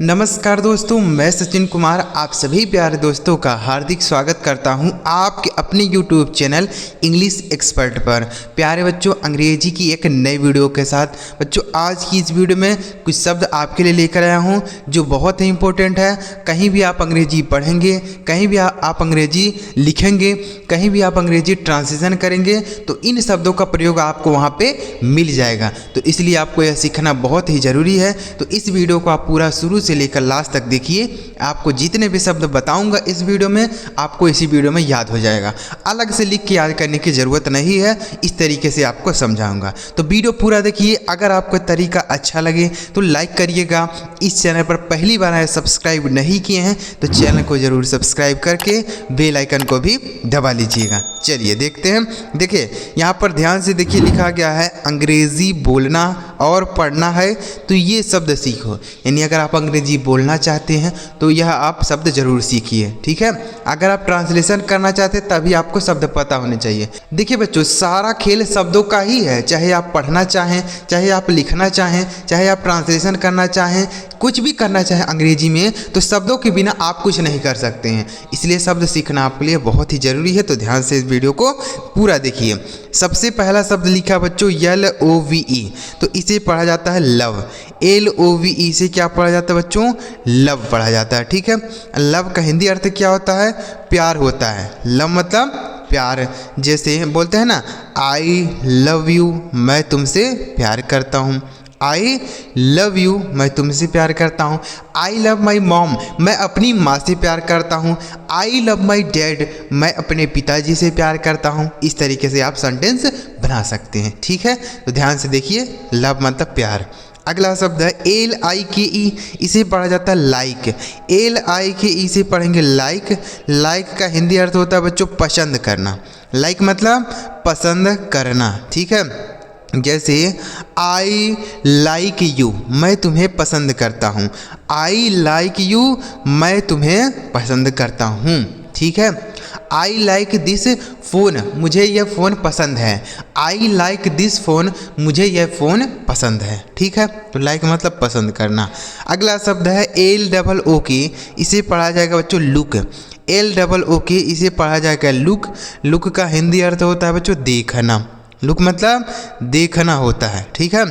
नमस्कार दोस्तों, मैं सचिन कुमार आप सभी प्यारे दोस्तों का हार्दिक स्वागत करता हूं आपके अपने YouTube चैनल इंग्लिश एक्सपर्ट पर। प्यारे बच्चों, अंग्रेजी की एक नई वीडियो के साथ बच्चों आज की इस वीडियो में कुछ शब्द आपके लिए लेकर आया हूं जो बहुत ही इंपॉर्टेंट है। कहीं भी आप अंग्रेजी पढ़ेंगे, कहीं भी आप अंग्रेजी लिखेंगे, कहीं भी आप अंग्रेजी ट्रांसलेशन करेंगे तो इन शब्दों का प्रयोग आपको वहाँ पे मिल जाएगा। तो इसलिए आपको यह सीखना बहुत ही ज़रूरी है। तो इस वीडियो को आप पूरा शुरू से लेकर लास्ट तक देखिए। आपको जितने भी शब्द बताऊंगा इस वीडियो में आपको इसी वीडियो में याद हो जाएगा। अलग से लिख के याद करने की ज़रूरत नहीं है, इस तरीके से आपको समझाऊंगा। तो वीडियो पूरा देखिए। अगर आपको तरीका अच्छा लगे तो लाइक करिएगा। इस चैनल पर पहली बार आए सब्सक्राइब नहीं किए हैं तो चैनल को ज़रूर सब्सक्राइब करके बेल आइकन को भी दबा लीजिएगा। चलिए देखते हैं। देखिए यहाँ पर ध्यान से देखिए, लिखा गया है अंग्रेज़ी बोलना और पढ़ना है तो ये शब्द सीखो। यानी अगर आप अंग्रेजी बोलना चाहते हैं तो यह आप शब्द जरूर सीखिए, ठीक है। अगर आप ट्रांसलेशन करना चाहते हैं तभी आपको शब्द पता होने चाहिए। देखिए बच्चों, सारा खेल शब्दों का ही है। चाहे आप पढ़ना चाहें, चाहे आप लिखना चाहें, चाहे आप ट्रांसलेशन करना चाहें, कुछ भी करना चाहें अंग्रेजी में, तो शब्दों के बिना आप कुछ नहीं कर सकते हैं। इसलिए शब्द सीखना आपके लिए बहुत ही ज़रूरी है। तो ध्यान से इस वीडियो को पूरा देखिए। सबसे पहला शब्द लिखा बच्चों LOVE, तो इसे पढ़ा जाता है लव। LOVE से क्या पढ़ा जाता है बच्चों? लव पढ़ा जाता है, ठीक है। लव का हिंदी अर्थ क्या होता है? प्यार होता है। लव मतलब प्यार। जैसे बोलते हैं ना, आई लव यू, मैं तुमसे प्यार करता हूँ। आई लव यू, मैं तुमसे प्यार करता हूँ। आई लव माई मॉम, मैं अपनी माँ से प्यार करता हूँ। आई लव माई डैड, मैं अपने पिताजी से प्यार करता हूँ। इस तरीके से आप सेंटेंस बना सकते हैं, ठीक है। तो ध्यान से देखिए, लव मतलब प्यार। अगला शब्द है LIKE, इसे पढ़ा जाता है लाइक। LIKE से पढ़ेंगे लाइक। लाइक का हिंदी अर्थ होता है बच्चों पसंद करना। लाइक मतलब पसंद करना, ठीक है। जैसे आई लाइक यू, मैं तुम्हें पसंद करता हूँ। आई लाइक यू, मैं तुम्हें पसंद करता हूँ, ठीक है। आई लाइक दिस फ़ोन, मुझे यह फ़ोन पसंद है। आई लाइक दिस फ़ोन, मुझे यह फ़ोन पसंद है, ठीक है। तो लाइक मतलब पसंद करना। अगला शब्द है LOOK, इसे पढ़ा जाएगा बच्चों लुक। LOOK, इसे पढ़ा जाएगा लुक। लुक का हिंदी अर्थ होता है बच्चों देखना। लुक मतलब देखना होता है, ठीक है।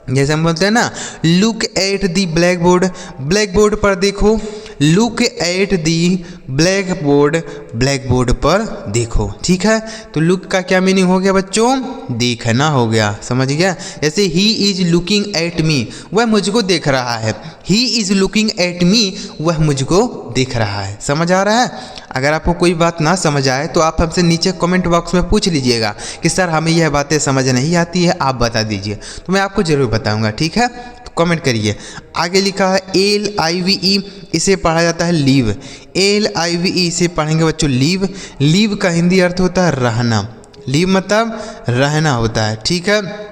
जैसे हम बोलते हैं ना, look at the black board, black board पर देखो। Look at the black board, black board पर देखो, ठीक है। तो लुक का क्या मीनिंग हो गया बच्चों? देखना हो गया, समझ गया। जैसे he is looking at me, वह मुझको देख रहा है। He is looking at me, वह मुझको देख रहा है। समझ आ रहा है? अगर आपको कोई बात ना समझ आए तो आप हमसे नीचे कमेंट बॉक्स में पूछ लीजिएगा कि सर हमें यह बातें समझ नहीं आती है, आप बता दीजिए, तो मैं आपको ज़रूर बताऊंगा, ठीक है। तो कमेंट करिए। आगे लिखा है LIVE, इसे पढ़ा जाता है लीव। LIVE से पढ़ेंगे बच्चों लीव। लीव का हिंदी अर्थ होता है रहना। लीव मतलब रहना होता है, ठीक है।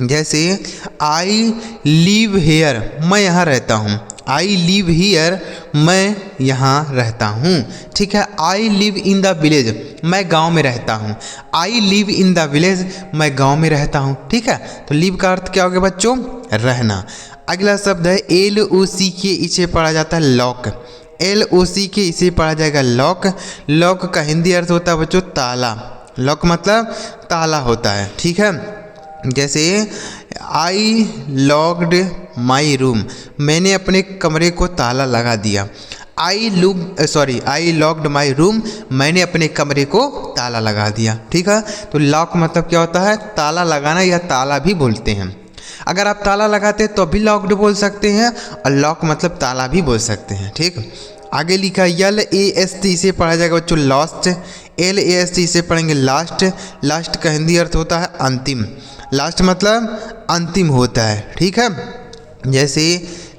जैसे आई लिव हेयर, मैं यहाँ रहता हूँ। आई लिव हियर, मैं यहाँ रहता हूँ, ठीक है। I live in the village, मैं गांव में रहता हूँ। I live in the village, मैं गांव में रहता हूँ, ठीक है। तो लिव का अर्थ क्या हो गया बच्चों? रहना। अगला शब्द है LOCK, इसे पढ़ा जाता है लॉक। LOCK, इसे पढ़ा जाएगा लॉक। लॉक का हिंदी अर्थ होता है बच्चों ताला। लॉक मतलब ताला होता है, ठीक है। जैसे आई लॉक्ड माई रूम, मैंने अपने कमरे को ताला लगा दिया। आई लॉक्ड माई रूम, मैंने अपने कमरे को ताला लगा दिया, ठीक है। तो लॉक मतलब क्या होता है? ताला लगाना, या ताला भी बोलते हैं। अगर आप ताला लगाते हैं तो भी लॉक्ड बोल सकते हैं, और लॉक मतलब ताला भी बोल सकते हैं, ठीक। आगे लिखा LAST, इसे पढ़ा जाएगा बच्चों लास्ट। LAST से पढ़ेंगे लास्ट। लास्ट का हिंदी अर्थ होता है अंतिम। लास्ट मतलब अंतिम होता है, ठीक है। जैसे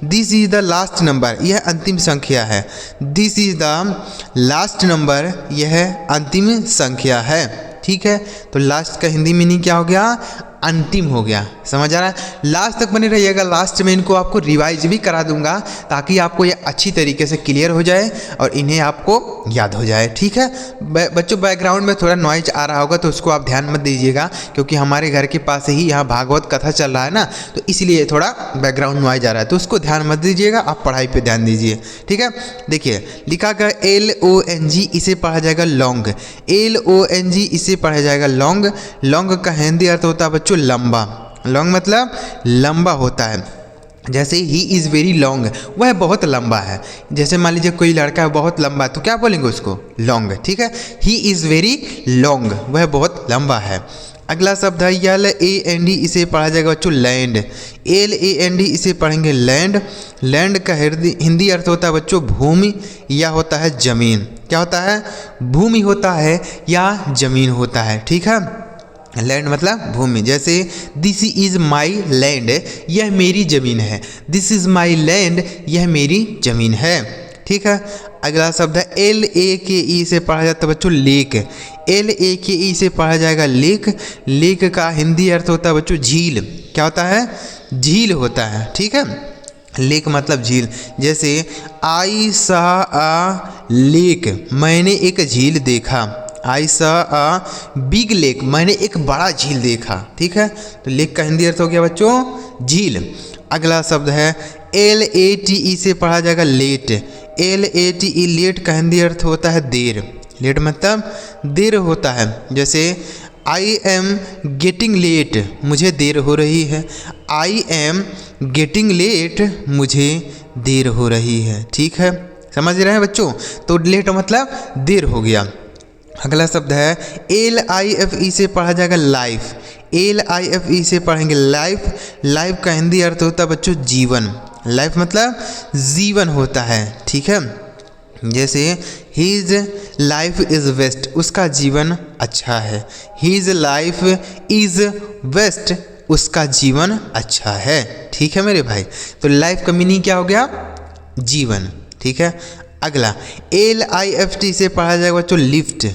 this is the last number, यह अंतिम संख्या है। This is the last number, यह अंतिम संख्या है, ठीक है। तो लास्ट का हिंदी मीनिंग क्या हो गया? अंतिम हो गया। समझ आ रहा है? लास्ट तक बने रहिएगा, लास्ट में इनको आपको रिवाइज भी करा दूंगा ताकि आपको ये अच्छी तरीके से क्लियर हो जाए और इन्हें आपको याद हो जाए। ठीक है बच्चों, बैकग्राउंड में थोड़ा नॉइज आ रहा होगा तो उसको आप ध्यान मत दीजिएगा, क्योंकि हमारे घर के पास ही यहाँ भागवत कथा चल रहा है ना, तो इसलिए थोड़ा बैकग्राउंड नॉइज आ रहा है, तो उसको ध्यान मत दीजिएगा, आप पढ़ाई पर ध्यान दीजिए। ठीक है, देखिए लिखा गया LONG, इसे पढ़ा जाएगा लॉन्ग। LONG इसे पढ़ा जाएगा लॉन्ग। लॉन्ग का हिंदी अर्थ होता है बच्चों लंबा। लॉन्ग मतलब लंबा होता है। जैसे ही इज़ वेरी लॉन्ग, वह बहुत लंबा है। जैसे मान लीजिए कोई लड़का है बहुत लंबा, तो क्या बोलेंगे उसको? लॉन्ग। ठीक है, ही इज़ वेरी लॉन्ग, वह बहुत लंबा है। अगला शब्द है LAND, इसे पढ़ा जाएगा बच्चों लैंड। LAND इसे पढ़ेंगे लैंड। लैंड का हिंदी अर्थ होता है बच्चों भूमि या होता है जमीन। क्या होता है? भूमि होता है या जमीन होता है। ठीक है, लैंड मतलब भूमि। जैसे दिस इज़ माई लैंड, यह मेरी ज़मीन है। दिस इज़ माई लैंड, यह मेरी ज़मीन है। ठीक है, अगला शब्द है LAKE से पढ़ा जाता है बच्चों लेक। LAKE से पढ़ा जाएगा लेक। लेक का हिंदी अर्थ होता है बच्चों झील। क्या होता है? झील होता है। ठीक है, लेक मतलब झील। जैसे आई सा आ लेक, मैंने एक झील देखा। आई सा आ बिग लेक, मैंने एक बड़ा झील देखा। ठीक है, तो लेक का हिंदी अर्थ हो गया बच्चों झील। अगला शब्द है LATE से पढ़ा जाएगा लेट। LATE लेट का हिंदी अर्थ होता है देर। लेट मतलब देर होता है। जैसे आई एम गेटिंग लेट, मुझे देर हो रही है। आई एम गेटिंग लेट, मुझे देर हो रही है। ठीक है, समझ रहे हैं बच्चों? तो लेट मतलब देर हो गया। अगला शब्द है LIFE से पढ़ा जाएगा लाइफ। LIFE से पढ़ेंगे लाइफ। लाइफ का हिंदी अर्थ होता है बच्चों जीवन। लाइफ मतलब जीवन होता है। ठीक है, जैसे हीज लाइफ इज़ बेस्ट, उसका जीवन अच्छा है। हीज लाइफ इज़ बेस्ट, उसका जीवन अच्छा है। ठीक है मेरे भाई, तो लाइफ का मीनिंग क्या हो गया? जीवन। ठीक है, अगला LIFT से पढ़ा जाएगा बच्चों लिफ्ट।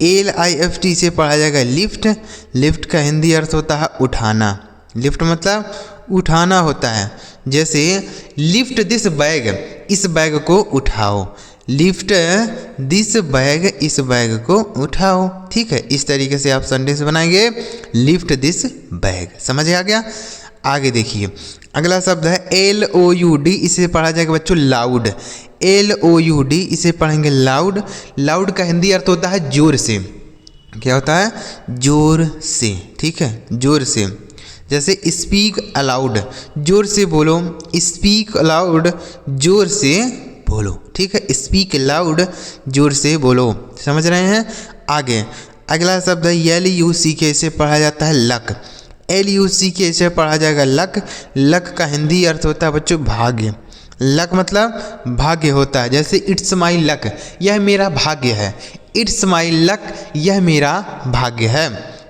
LIFT से पढ़ा जाएगा लिफ्ट। लिफ्ट का हिंदी अर्थ होता है उठाना। लिफ्ट मतलब उठाना होता है। जैसे लिफ्ट दिस बैग, इस बैग को उठाओ। लिफ्ट दिस बैग, इस बैग को उठाओ। ठीक है, इस तरीके से आप सेंटेंस बनाएंगे लिफ्ट दिस बैग। समझ आ गया? आगे देखिए, अगला शब्द है LOUD, इसे पढ़ा जाएगा बच्चों लाउड। LOUD इसे पढ़ेंगे लाउड। लाउड का हिंदी अर्थ होता है जोर से। क्या होता है? जोर से। ठीक है, जोर से। जैसे स्पीक अलाउड, जोर से बोलो। स्पीक अलाउड, जोर से बोलो। ठीक है, स्पीक लाउड, जोर से बोलो। समझ रहे हैं? आगे अगला शब्द है LUCK, इसे पढ़ा जाता है लक। LUCK इसे पढ़ा जाएगा लक। लक का हिंदी अर्थ होता है बच्चों भाग्य। लक मतलब भाग्य होता है। जैसे इट्स माई लक, यह मेरा भाग्य है। इट्स माई लक, यह मेरा भाग्य है।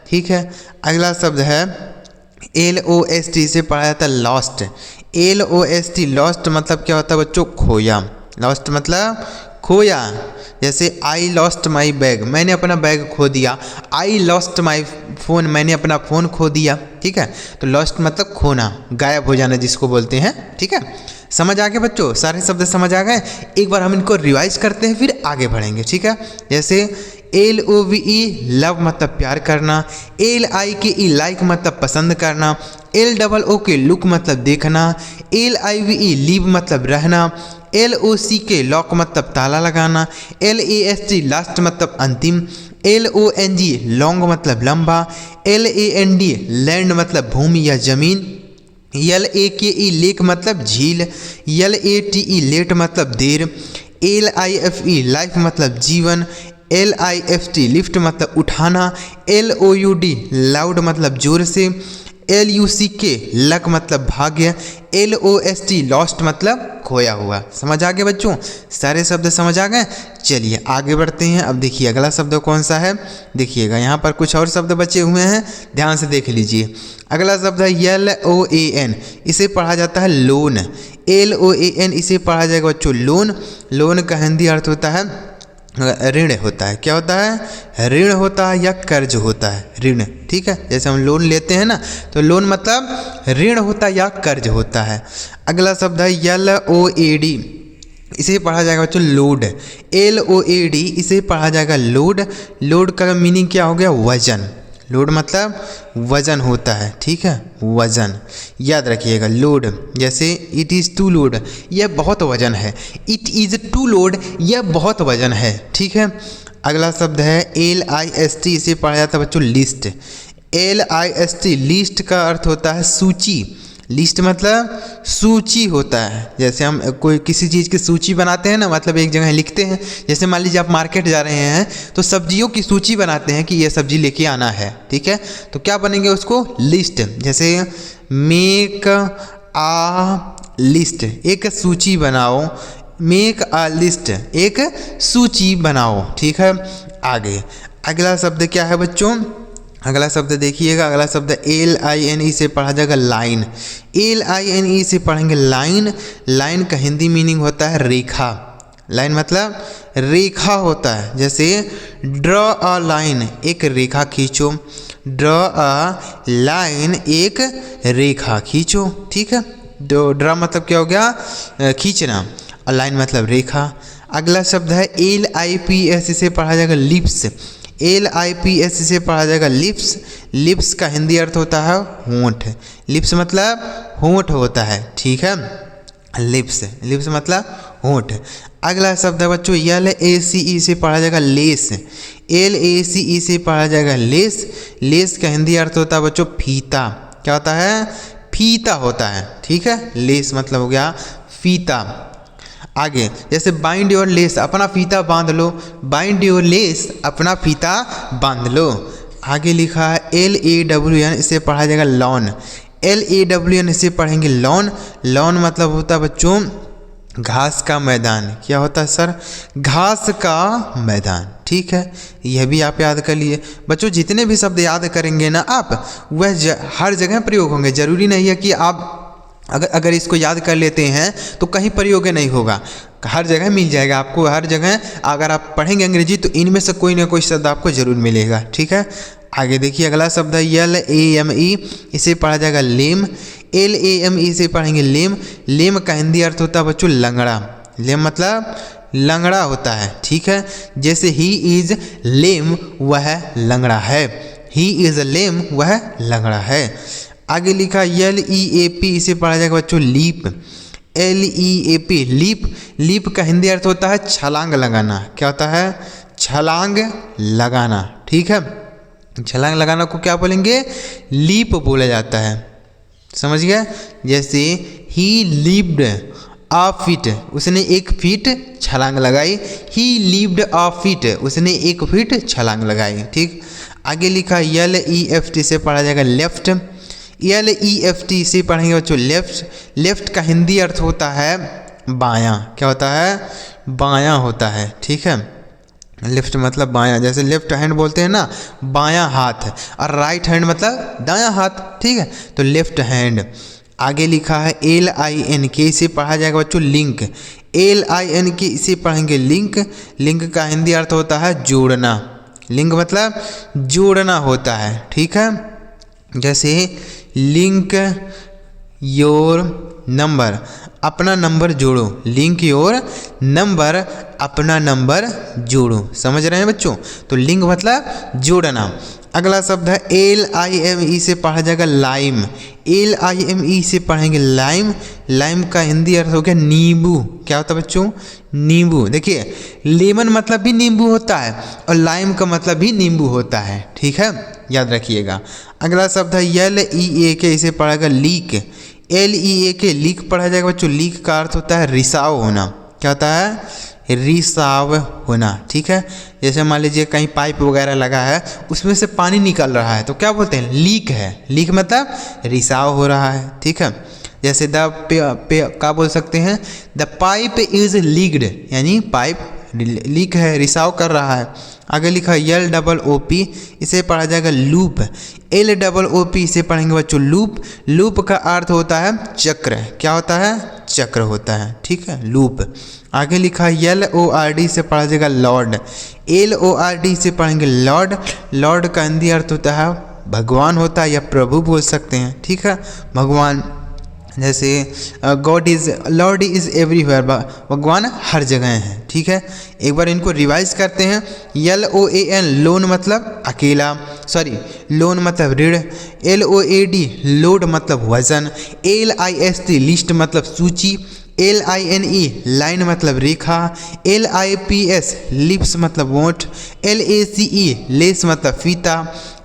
ठीक है, अगला शब्द है LOST, से पढ़ा जाता है लॉस्ट। LOST लॉस्ट मतलब क्या होता है बच्चों? खोया। लॉस्ट मतलब खोया। जैसे आई लॉस्ट माई बैग, मैंने अपना बैग खो दिया। आई लॉस्ट माई फ़ोन, मैंने अपना फ़ोन खो दिया। ठीक है, तो लॉस्ट मतलब खोना, गायब हो जाना जिसको बोलते हैं। ठीक है, समझ आ गए बच्चों? सारे शब्द समझ आ गए? एक बार हम इनको रिवाइज करते हैं फिर आगे बढ़ेंगे। ठीक है, जैसे LOVE लव मतलब प्यार करना। LIKE लाइक मतलब पसंद करना। LOOK लुक मतलब देखना। LIVE लीव मतलब रहना। LOCK लॉक मतलब ताला लगाना। LAST लास्ट मतलब अंतिम। LONG लॉन्ग मतलब लंबा। LAND लैंड मतलब भूमि या जमीन। LAKE लेक मतलब झील। LATE लेट मतलब देर। LIFE लाइफ मतलब जीवन। LIFT लिफ्ट मतलब उठाना। LOUD लाउड मतलब जोर से। LUCK लक मतलब भाग्य। LOST लॉस्ट मतलब खोया हुआ। समझ आ गए बच्चों? सारे शब्द समझ आ गए? चलिए आगे बढ़ते हैं। अब देखिए अगला शब्द कौन सा है, देखिएगा यहाँ पर कुछ और शब्द बचे हुए हैं, ध्यान से देख लीजिए। अगला शब्द है LOAN, इसे पढ़ा जाता है लोन। LOAN इसे पढ़ा जाएगा बच्चों लोन। लोन का हिंदी अर्थ होता है ऋण होता है। क्या होता है? ऋण होता है या कर्ज होता है, ऋण। ठीक है, जैसे हम लोन लेते हैं ना, तो लोन मतलब ऋण होता है या कर्ज होता है। अगला शब्द है LOAD, इसे पढ़ा जाएगा बच्चों लोड। LOAD, इसे पढ़ा जाएगा लोड। लोड का मीनिंग क्या हो गया? वजन। लोड मतलब वजन होता है। ठीक है, वजन याद रखिएगा। लोड, जैसे इट इज़ टू लोड, यह बहुत वजन है। इट इज़ टू लोड, यह बहुत वजन है। ठीक है, अगला शब्द है LIST, इसे पढ़ा जाता है बच्चों लिस्ट। LIST, लिस्ट का अर्थ होता है सूची। लिस्ट मतलब सूची होता है। जैसे हम कोई किसी चीज़ की सूची बनाते हैं ना, मतलब एक जगह लिखते हैं। जैसे मान लीजिए आप मार्केट जा रहे हैं तो सब्जियों की सूची बनाते हैं कि ये सब्जी लेके आना है। ठीक है, तो क्या बनेंगे उसको? लिस्ट। जैसे मेक आ लिस्ट, एक सूची बनाओ। मेक आ लिस्ट, एक सूची बनाओ। ठीक है, आगे अगला शब्द क्या है बच्चों? अगला शब्द देखिएगा, अगला शब्द LINE से पढ़ा जाएगा लाइन। LINE से पढ़ेंगे लाइन। लाइन का हिंदी मीनिंग होता है रेखा। लाइन मतलब रेखा होता है। जैसे ड्रॉ अ लाइन, एक रेखा खींचो। ड्रॉ अ लाइन, एक रेखा खींचो। ठीक है, ड्रॉ मतलब क्या हो गया? खींचना, और लाइन मतलब रेखा। अगला शब्द है LIPS, इसे पढ़ा जाएगा लिप्स। LIPS से पढ़ा जाएगा लिप्स। लिप्स का हिंदी अर्थ होता है होंठ। लिप्स मतलब होंठ होता है। ठीक है, लिप्स, लिप्स मतलब होंठ। अगला शब्द है बच्चों LACE से पढ़ा जाएगा लेस। LACE से पढ़ा जाएगा लेस। लेस का हिंदी अर्थ होता है बच्चों फीता। क्या होता है? फीता होता है। ठीक है, लेस मतलब हो गया फीता। आगे जैसे बाइंड योर लेस, अपना फीता बांध लो। बाइंड योर लेस, अपना फीता बांध लो। आगे लिखा है LAWN, इसे पढ़ा जाएगा लॉन। LAWN इसे पढ़ेंगे लॉन। लॉन मतलब होता है बच्चों घास का मैदान। क्या होता है सर? घास का मैदान। ठीक है, यह भी आप याद कर लिए बच्चों। जितने भी शब्द याद करेंगे ना आप, वह हर जगह प्रयोग होंगे। जरूरी नहीं है कि आप अगर इसको याद कर लेते हैं तो कहीं प्रयोग नहीं होगा, हर जगह मिल जाएगा आपको। हर जगह अगर आप पढ़ेंगे अंग्रेजी तो इनमें से कोई ना कोई शब्द आपको जरूर मिलेगा। ठीक है, आगे देखिए अगला शब्द है LAME, इसे पढ़ा जाएगा लेम। LAME से पढ़ेंगे लेम। लेम का हिंदी अर्थ होता है बच्चों लंगड़ा। लेम मतलब लंगड़ा होता है। ठीक है, जैसे ही इज़ लेम, वह लंगड़ा है। ही इज़ लेम, वह लंगड़ा है। आगे लिखा LEAP, इसे पढ़ा जाएगा बच्चों लीप। LEAP, leap. लीप का हिंदी अर्थ होता है छलांग लगाना। क्या होता है? छलांग लगाना। ठीक है, छलांग लगाना को क्या बोलेंगे? लीप बोला जाता है। समझ गया? जैसे ही लीप्ड अ फीट, उसने 1 फीट छलांग लगाई। ही लीप्ड अ फीट, उसने 1 फीट छलांग लगाई। ठीक, आगे लिखा LEFT से पढ़ा जाएगा लेफ्ट। LEFT से पढ़ेंगे बच्चों लेफ्ट। लेफ्ट का हिंदी अर्थ होता है बायां। क्या होता है? बायां होता है। ठीक है, लेफ्ट मतलब बायां। जैसे लेफ्ट हैंड बोलते हैं ना, बायां हाथ, और राइट हैंड मतलब दायां हाथ। ठीक है, तो लेफ्ट हैंड। आगे लिखा है LINK, इसे पढ़ा जाएगा बच्चों लिंक। LINK इसे पढ़ेंगे लिंक। लिंक का हिंदी अर्थ होता है जोड़ना। लिंक मतलब जोड़ना होता है। ठीक है, जैसे लिंक योर नंबर, अपना नंबर जोड़ो। लिंक योर नंबर, अपना नंबर जोड़ो। समझ रहे हैं बच्चों? तो लिंक मतलब जोड़ना। अगला शब्द है LIME से पढ़ा जाएगा लाइम। LIME से पढ़ेंगे लाइम। लाइम का हिंदी अर्थ हो गया नींबू। क्या होता है बच्चों? नींबू। देखिए लेमन मतलब भी नींबू होता है और लाइम का मतलब भी नींबू होता है। ठीक है, याद रखिएगा। अगला शब्द है LEAK, इसे पढ़ेगा लीक। LEAK, लीक पढ़ा जाएगा बच्चों। लीक का अर्थ होता है रिसाव होना। क्या होता है? रिसाव होना। ठीक है, जैसे मान लीजिए कहीं पाइप वगैरह लगा है, उसमें से पानी निकल रहा है तो क्या बोलते हैं? लीक है। लीक मतलब रिसाव हो रहा है। ठीक है, जैसे क्या बोल सकते हैं? द पाइप इज लीक्ड, यानी पाइप लीक है, रिसाव कर रहा है। आगे लिखा LOOP, इसे पढ़ा जाएगा लूप। LOOP इसे पढ़ेंगे बच्चों लूप। लूप का अर्थ होता है चक्र। क्या होता है? चक्र होता है, ठीक है, लूप। आगे लिखा LORD से पढ़ा जाएगा लॉर्ड। LORD से पढ़ेंगे लॉर्ड। लॉर्ड का हिंदी अर्थ होता है भगवान होता है या प्रभु बोल सकते हैं, ठीक है, भगवान। जैसे लॉर्ड इज़ एवरीवेयर, भगवान हर जगह है, ठीक है। एक बार इनको रिवाइज करते हैं। LOAN लोन मतलब अकेला, सॉरी लोन मतलब ऋण। LOAD लोड मतलब वजन। LIST लिस्ट मतलब सूची। LINE लाइन मतलब रेखा। LIPS लिप्स मतलब वोट। LACE लेस मतलब फीता।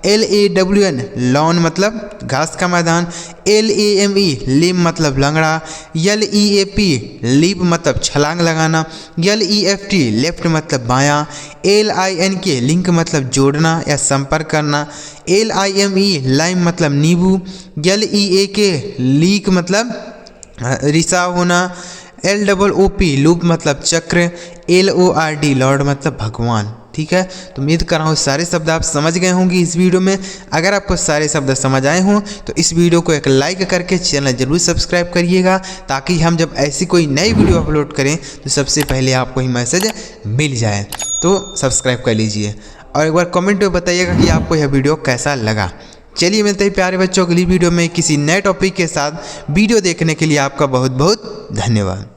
LAWN लॉन मतलब घास का मैदान। LAME लिम मतलब लंगड़ा। LEAP लीप मतलब छलांग लगाना। LEFT लेफ्ट मतलब बायां। LINK लिंक मतलब जोड़ना या संपर्क करना। LIME लाइम मतलब नींबू। LEAK लीक मतलब रिसाव होना। LOOP लूप मतलब चक्र। LORD लॉर्ड मतलब भगवान, ठीक है। तो उम्मीद कर रहा हूँ सारे शब्द आप समझ गए होंगे इस वीडियो में। अगर आपको सारे शब्द समझ आए हों तो इस वीडियो को एक लाइक करके चैनल जरूर सब्सक्राइब करिएगा, ताकि हम जब ऐसी कोई नई वीडियो अपलोड करें तो सबसे पहले आपको ही मैसेज मिल जाए। तो सब्सक्राइब कर लीजिए और एक बार कमेंट में बताइएगा कि आपको यह वीडियो कैसा लगा। चलिए मिलते हैं प्यारे बच्चों अगली वीडियो में किसी नए टॉपिक के साथ। वीडियो देखने के लिए आपका बहुत बहुत धन्यवाद।